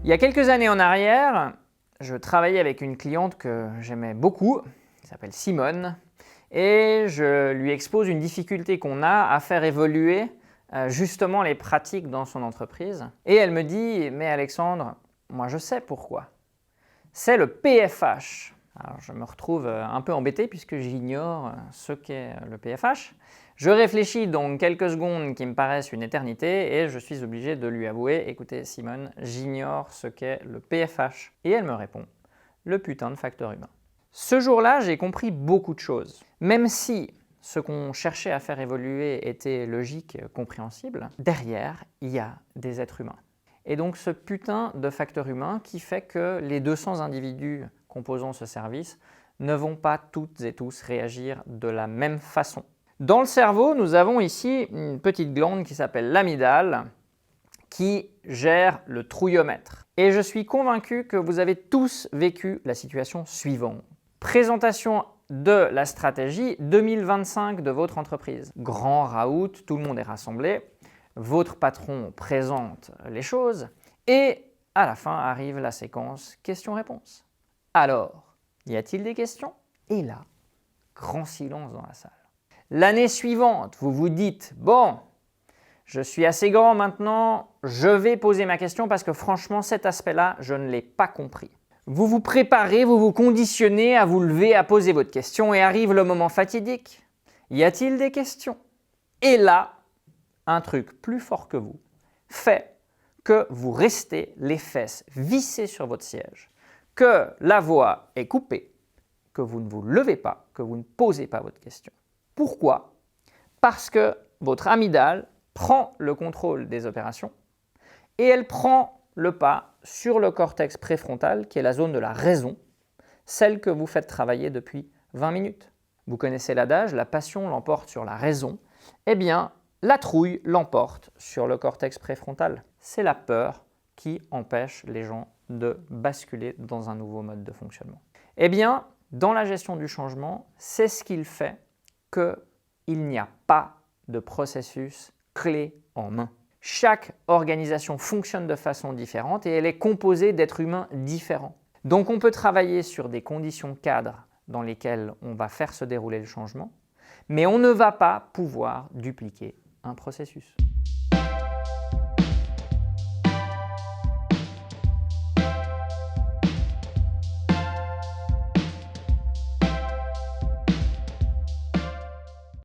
Il y a quelques années en arrière, je travaillais avec une cliente que j'aimais beaucoup, qui s'appelle Simone, et je lui expose une difficulté qu'on a à faire évoluer justement les pratiques dans son entreprise. Et elle me dit « Mais Alexandre, moi je sais pourquoi. C'est le PFH. » Alors je me retrouve un peu embêté puisque j'ignore ce qu'est le PFH. Je réfléchis donc quelques secondes qui me paraissent une éternité et je suis obligé de lui avouer « Écoutez Simone, j'ignore ce qu'est le PFH. » Et elle me répond « Le putain de facteur humain. » Ce jour-là, j'ai compris beaucoup de choses. Même si ce qu'on cherchait à faire évoluer était logique, compréhensible, derrière, il y a des êtres humains. Et donc ce putain de facteur humain qui fait que les 200 individus composant ce service ne vont pas toutes et tous réagir de la même façon. Dans le cerveau, nous avons ici une petite glande qui s'appelle l'amygdale qui gère le trouillomètre. Et je suis convaincu que vous avez tous vécu la situation suivante. Présentation de la stratégie 2025 de votre entreprise. Grand raout, tout le monde est rassemblé, votre patron présente les choses et à la fin arrive la séquence questions-réponses. Alors, y a-t-il des questions? Et là, grand silence dans la salle. L'année suivante, vous vous dites « Bon, je suis assez grand maintenant, je vais poser ma question parce que franchement, cet aspect-là, je ne l'ai pas compris. » Vous vous préparez, vous vous conditionnez à vous lever, à poser votre question et arrive le moment fatidique. Y a-t-il des questions? Et là, un truc plus fort que vous fait que vous restez les fesses vissées sur votre siège, que la voix est coupée, que vous ne vous levez pas, que vous ne posez pas votre question. Pourquoi? Parce que votre amygdale prend le contrôle des opérations et elle prend le pas sur le cortex préfrontal, qui est la zone de la raison, celle que vous faites travailler depuis 20 minutes. Vous connaissez l'adage, la passion l'emporte sur la raison. Eh bien, la trouille l'emporte sur le cortex préfrontal. C'est la peur qui empêche les gens de basculer dans un nouveau mode de fonctionnement. Eh bien, dans la gestion du changement, c'est ce qu'il fait qu'il n'y a pas de processus clé en main. Chaque organisation fonctionne de façon différente et elle est composée d'êtres humains différents. Donc on peut travailler sur des conditions cadres dans lesquelles on va faire se dérouler le changement, mais on ne va pas pouvoir dupliquer un processus.